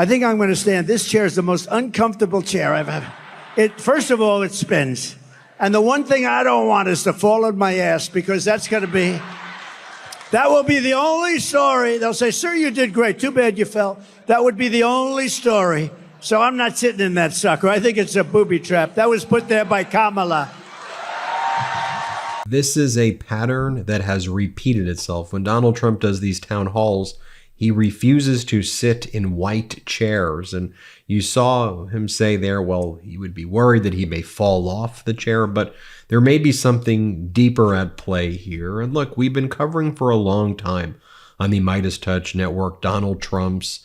I think I'm going to stand. This chair is the most uncomfortable chair I've ever. First of all, it spins. And the one thing I don't want is to fall on my ass, because that will be the only story. They'll say, sir, you did great. Too bad you fell. That would be the only story. So I'm not sitting in that sucker. I think it's a booby trap. That was put there by Kamal. This is a pattern that has repeated itself. When Donald Trump does these town halls, he refuses to sit in white chairs. And you saw him say there, well, he would be worried that he may fall off the chair, but there may be something deeper at play here. And look, we've been covering for a long time on the MeidasTouch network Donald Trump's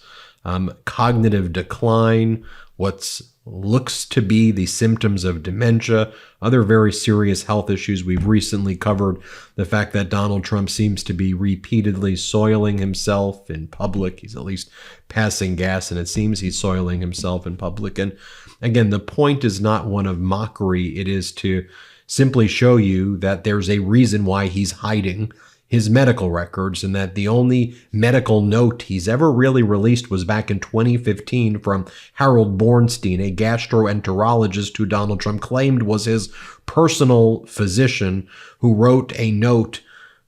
cognitive decline, what looks to be the symptoms of dementia, other very serious health issues. We've recently covered the fact that Donald Trump seems to be repeatedly soiling himself in public. He's at least passing gas, and it seems he's soiling himself in public. And again, the point is not one of mockery. It is to simply show you that there's a reason why he's hiding his medical records, and that the only medical note he's ever really released was back in 2015 from Harold Bornstein, a gastroenterologist who Donald Trump claimed was his personal physician, who wrote a note,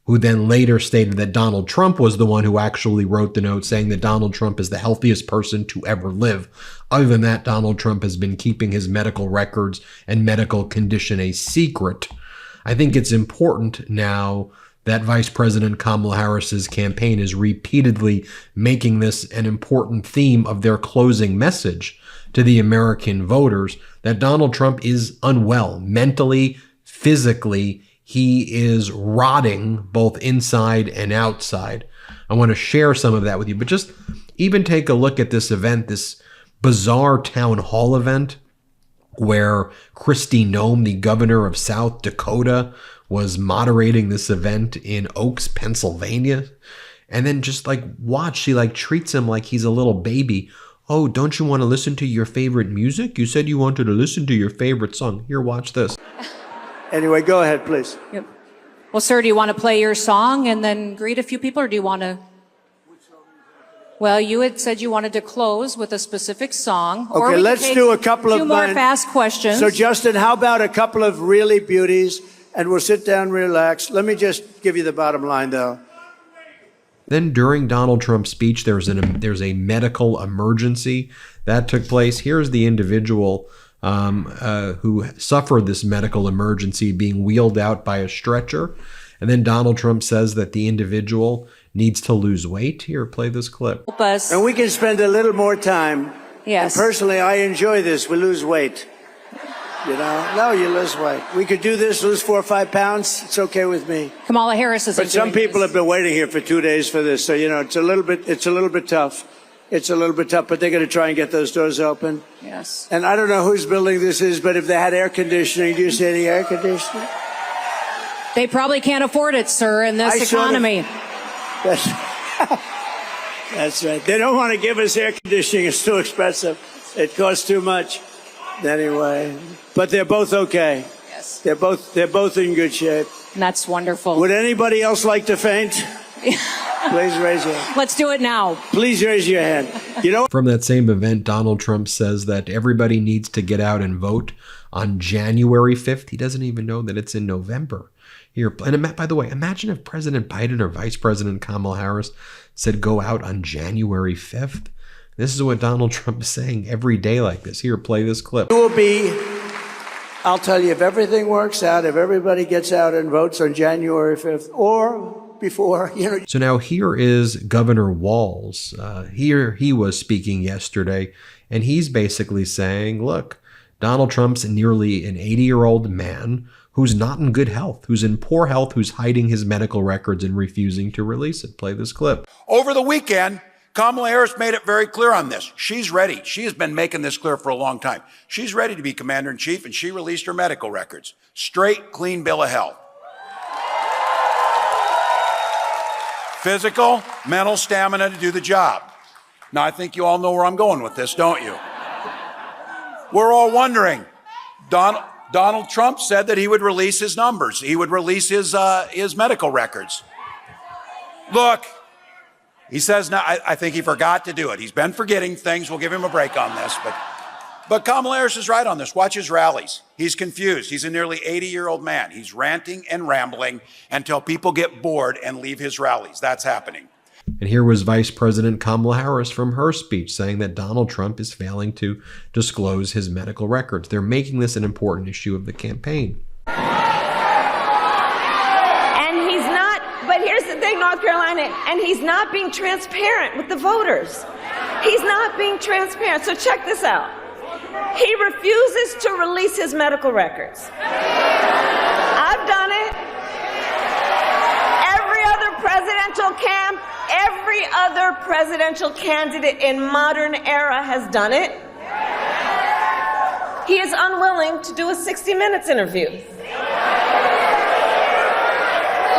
who then later stated that Donald Trump was the one who actually wrote the note, saying that Donald Trump is the healthiest person to ever live. Other than that, Donald Trump has been keeping his medical records and medical condition a secret. I think it's important now that Vice President Kamala Harris's campaign is repeatedly making this an important theme of their closing message to the American voters, that Donald Trump is unwell mentally, physically. He is rotting both inside and outside. I want to share some of that with you, but just even take a look at this event, this bizarre town hall event where Kristi Noem, the governor of South Dakota, was moderating this event in Oaks, Pennsylvania. And then just like watch, she like treats him like he's a little baby. Oh, don't you want to listen to your favorite music? You said you wanted to listen to your favorite song. Here, watch this. Anyway, go ahead, please. Yep. Well, sir, do you want to play your song and then greet a few people, or do you want to? Well, you had said you wanted to close with a specific song. Okay, let's do a couple of two more fast questions. So, Justin, how about a couple of really beauties? And we'll sit down, relax. Let me just give you the bottom line, though. Then during Donald Trump's speech, there's a medical emergency that took place. Here's the individual who suffered this medical emergency being wheeled out by a stretcher. And then Donald Trump says that the individual needs to lose weight. Here, play this clip. And we can spend a little more time. Yes. And personally, I enjoy this. We lose weight. You know, no, you lose weight. We could do this, lose 4 or 5 pounds. It's okay with me. Kamala Harris is. But some people have been waiting here for 2 days for this, so you know it's a little bit tough. It's a little bit tough, but they're going to try and get those doors open. Yes. And I don't know whose building this is, but if they had air conditioning, do you see any air conditioning? They probably can't afford it, sir, in this economy. That's right. They don't want to give us air conditioning. It's too expensive. It costs too much. Anyway, but they're both okay. Yes. They're both in good shape. And that's wonderful. Would anybody else like to faint? Please raise your hand. Let's do it now. Please raise your hand. You know, from that same event, Donald Trump says that everybody needs to get out and vote on January 5th. He doesn't even know that it's in November. Here, and by the way, imagine if President Biden or Vice President Kamala Harris said go out on January 5th. This is what Donald Trump is saying every day like this. Here, play this clip. It will be, I'll tell you, if everything works out, if everybody gets out and votes on January 5th or before, you know. So now here is Governor Walz. Here he was speaking yesterday, and he's basically saying, look, Donald Trump's nearly an 80-year-old man who's not in good health, who's in poor health, who's hiding his medical records and refusing to release it. Play this clip. Over the weekend, Kamala Harris made it very clear on this. She's ready. She has been making this clear for a long time. She's ready to be commander-in-chief, and she released her medical records. Straight, clean bill of health. Physical, mental stamina to do the job. Now, I think you all know where I'm going with this, don't you? We're all wondering. Donald Trump said that he would release his numbers. He would release his medical records. Look, He says now, I think he forgot to do it. He's been forgetting things. We'll give him a break on this. But Kamal Harris is right on this. Watch his rallies. He's confused. He's a nearly 80-year-old man. He's ranting and rambling until people get bored and leave his rallies. That's happening. And here was Vice President Kamala Harris from her speech saying that Donald Trump is failing to disclose his medical records. They're making this an important issue of the campaign. And he's not, but here's the thing, North Carolina, and he's not being transparent with the voters. He's not being transparent. So check this out. He refuses to release his medical records. I've done it. Every other presidential candidate in modern era has done it. He is unwilling to do a 60 Minutes interview.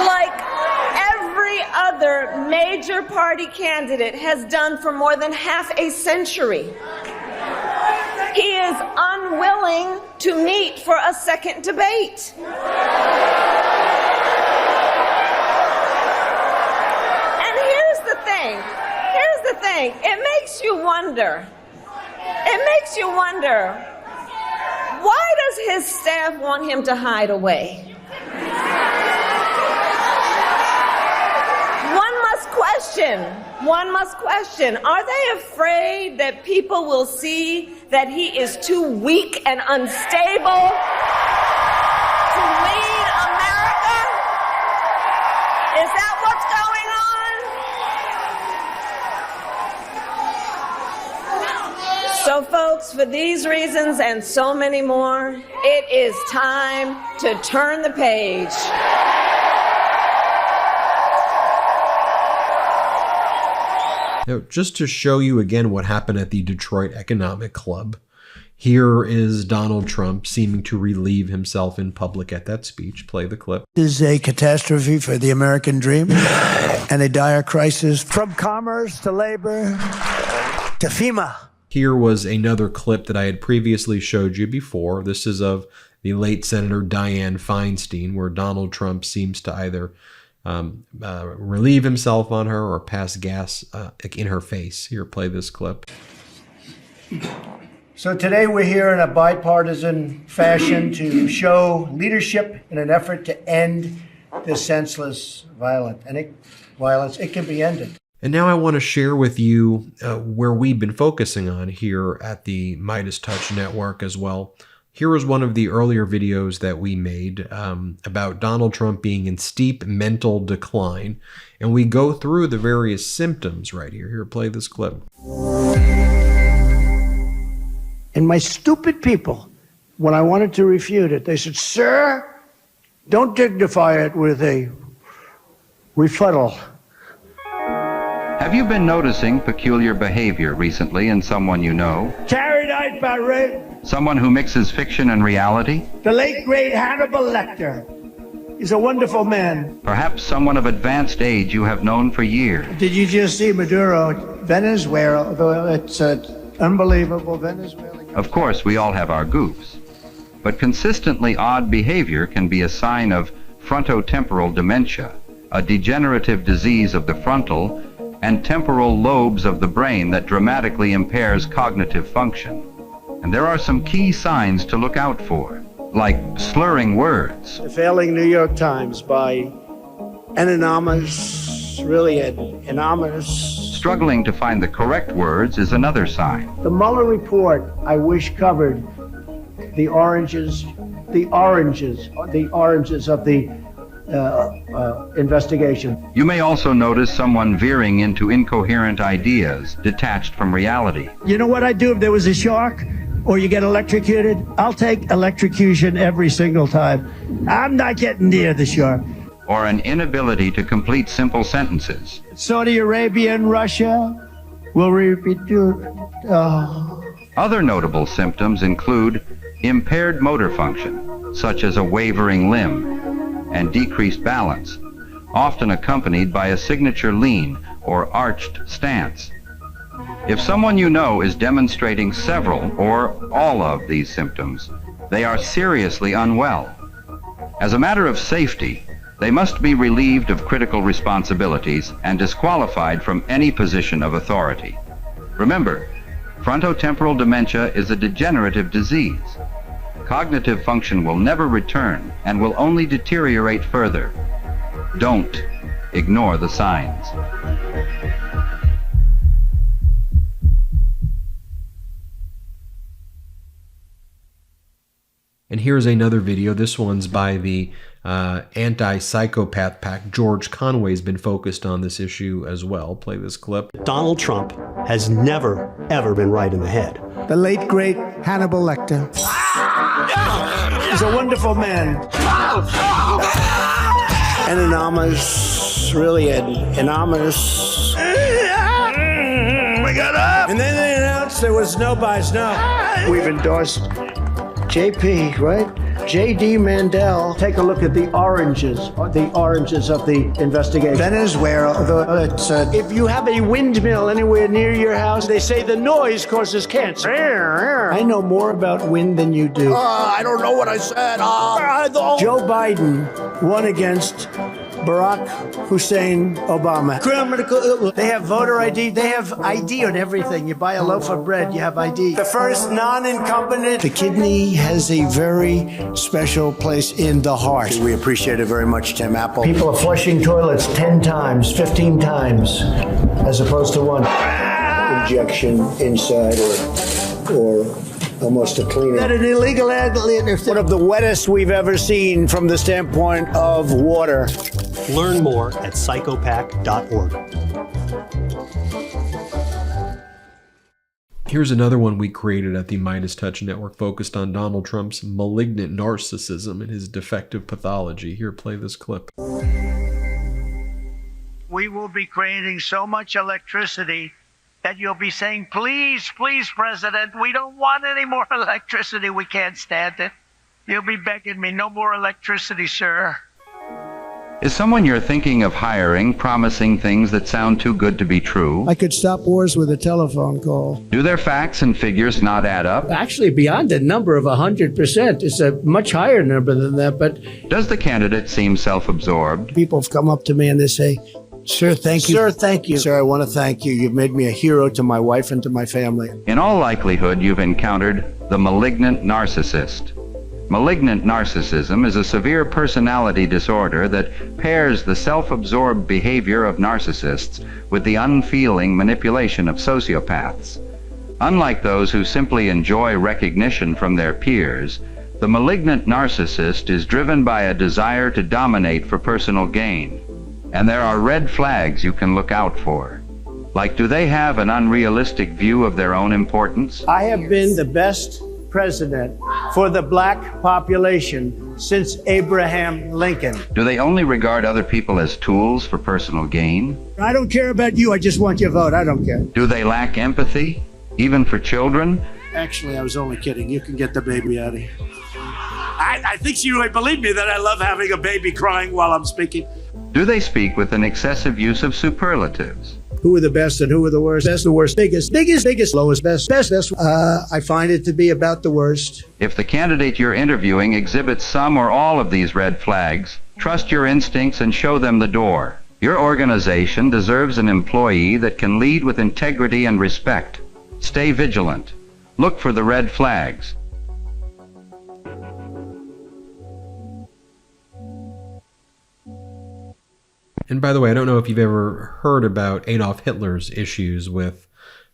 Like every other major party candidate has done for more than half a century. He is unwilling to meet for a second debate. Here's the thing. It makes you wonder. Why does his staff want him to hide away? One must question. Are they afraid that people will see that he is too weak and unstable to lead America? Is that what's going on? So folks, for these reasons and so many more, it is time to turn the page. Now, just to show you again what happened at the Detroit Economic Club, here is Donald Trump seeming to relieve himself in public at that speech. Play the clip. This is a catastrophe for the American dream and a dire crisis from commerce to labor to FEMA. Here was another clip that I had previously showed you before. This is of the late Senator Dianne Feinstein, where Donald Trump seems to either relieve himself on her or pass gas in her face. Here, play this clip. So today we're here in a bipartisan fashion to show leadership in an effort to end this senseless violence. It can be ended. And now I want to share with you where we've been focusing on here at the MeidasTouch network as well. Here is one of the earlier videos that we made about Donald Trump being in steep mental decline. And we go through the various symptoms right here. Here, play this clip. And my stupid people, when I wanted to refute it, they said, "Sir, don't dignify it with a rebuttal." Have you been noticing peculiar behavior recently in someone you know? Carried out by rape. Someone who mixes fiction and reality? The late, great Hannibal Lecter. He's a wonderful man. Perhaps someone of advanced age you have known for years. Did you just see Maduro? Venezuela, though it's unbelievable, Venezuela. Of course, we all have our goofs. But consistently odd behavior can be a sign of frontotemporal dementia, a degenerative disease of the frontal and temporal lobes of the brain that dramatically impairs cognitive function. And there are some key signs to look out for, like slurring words. The failing New York Times by anonymous, really anonymous. Struggling to find the correct words is another sign. The Mueller report, I wish, covered the oranges of the investigation. You may also notice someone veering into incoherent ideas, detached from reality. You know what I'd do if there was a shark or you get electrocuted? I'll take electrocution every single time. I'm not getting near the shark. Or an inability to complete simple sentences. Saudi Arabia and Russia will repeat. Other notable symptoms include impaired motor function, such as a wavering limb, and decreased balance, often accompanied by a signature lean or arched stance. If someone you know is demonstrating several or all of these symptoms, they are seriously unwell. As a matter of safety, They must be relieved of critical responsibilities and disqualified from any position of authority. Remember, frontotemporal dementia is a degenerative disease. Cognitive function will never return and will only deteriorate further. Don't ignore the signs. And here's another video. This one's by the anti-psychopath pack. George Conway's been focused on this issue as well. Play this clip. Donald Trump has never, ever been right in the head. The late, great Hannibal Lecter. He's a wonderful man. An enormous, really an enormous. We got up! And then they announced there was no buys, no. We've endorsed JP, right? J.D. Mandel. Take a look at the oranges of the investigation. Venezuela, if you have a windmill anywhere near your house, they say the noise causes cancer. I know more about wind than you do. I don't know what I said. Joe Biden won against Barack Hussein Obama. They have voter ID. They have ID on everything. You buy a loaf of bread, you have ID. The first non-incumbent. The kidney has a very special place in the heart. We appreciate it very much, Tim Apple. People are flushing toilets 10 times, 15 times, as opposed to one injection inside or almost a cleaner. That an illegal one of the wettest we've ever seen from the standpoint of water. Learn more at psychopath.org. Here's another one we created at the MeidasTouch Network focused on Donald Trump's malignant narcissism and his defective pathology. Here, play this clip. We will be creating so much electricity that you'll be saying, please, please, President, we don't want any more electricity. We can't stand it. You'll be begging me, no more electricity, sir. Is someone you're thinking of hiring promising things that sound too good to be true? I could stop wars with a telephone call. Do their facts and figures not add up? Actually, beyond a number of 100%. It's a much higher number than that, but Does the candidate seem self-absorbed? people have come up to me and they say, sir, thank you. Sir, thank you. Sir, I want to thank you. You've made me a hero to my wife and to my family. In all likelihood, you've encountered the malignant narcissist. Malignant narcissism is a severe personality disorder that pairs the self-absorbed behavior of narcissists with the unfeeling manipulation of sociopaths. Unlike those who simply enjoy recognition from their peers, the malignant narcissist is driven by a desire to dominate for personal gain. And there are red flags you can look out for. Like, do they have an unrealistic view of their own importance? I have been the best president for the black population since Abraham Lincoln. Do they only regard other people as tools for personal gain? I don't care about you. I just want your vote. I don't care. Do they lack empathy, even for children? Actually, I was only kidding. You can get the baby out of here. I think you would believe me that I love having a baby crying while I'm speaking. Do they speak with an excessive use of superlatives? Who are the best and who are the worst? Best, the worst, biggest, lowest, best. I find it to be about the worst. If the candidate you're interviewing exhibits some or all of these red flags, trust your instincts and show them the door. Your organization deserves an employee that can lead with integrity and respect. Stay vigilant. Look for the red flags. And by the way, I don't know if you've ever heard about Adolf Hitler's issues with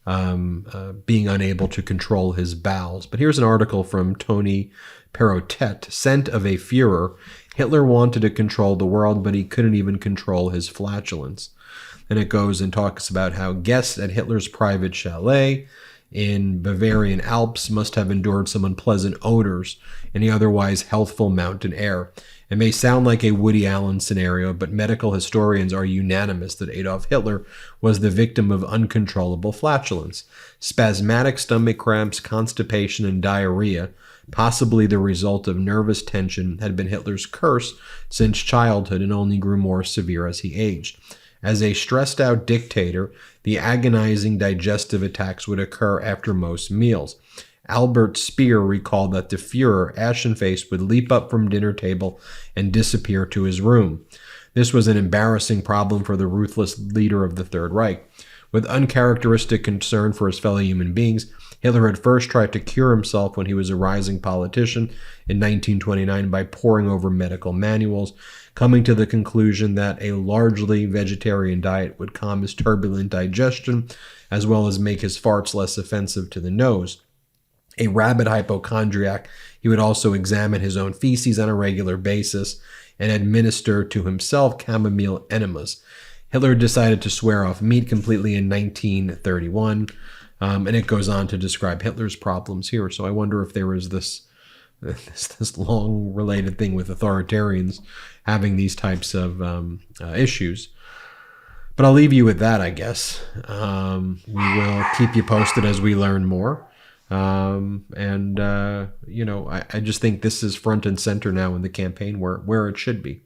being unable to control his bowels. But here's an article from Tony Perrotet, Scent of a Führer. Hitler wanted to control the world, but he couldn't even control his flatulence. Then it goes and talks about how guests at Hitler's private chalet in Bavarian Alps must have endured some unpleasant odors in the otherwise healthful mountain air. It may sound like a Woody Allen scenario, but medical historians are unanimous that Adolf Hitler was the victim of uncontrollable flatulence. Spasmodic stomach cramps, constipation, and diarrhea, possibly the result of nervous tension, had been Hitler's curse since childhood and only grew more severe as he aged. As a stressed-out dictator, the agonizing digestive attacks would occur after most meals. Albert Speer recalled that the Fuhrer, ashen-faced, would leap up from dinner table and disappear to his room. This was an embarrassing problem for the ruthless leader of the Third Reich. With uncharacteristic concern for his fellow human beings, Hitler had first tried to cure himself when he was a rising politician in 1929 by poring over medical manuals, coming to the conclusion that a largely vegetarian diet would calm his turbulent digestion, as well as make his farts less offensive to the nose. A rabid hypochondriac, he would also examine his own feces on a regular basis and administer to himself chamomile enemas. Hitler decided to swear off meat completely in 1931, and it goes on to describe Hitler's problems here. So I wonder if there was this long related thing with authoritarians having these types of issues. But I'll leave you with that, I guess. We will keep you posted as we learn more. I just think this is front and center now in the campaign where it should be.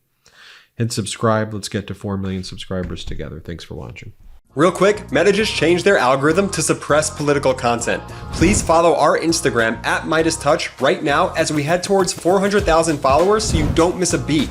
Hit subscribe. Let's get to 4 million subscribers together. Thanks for watching. Real quick, Meta just changed their algorithm to suppress political content. Please follow our Instagram @MeidasTouch right now as we head towards 400,000 followers so you don't miss a beat.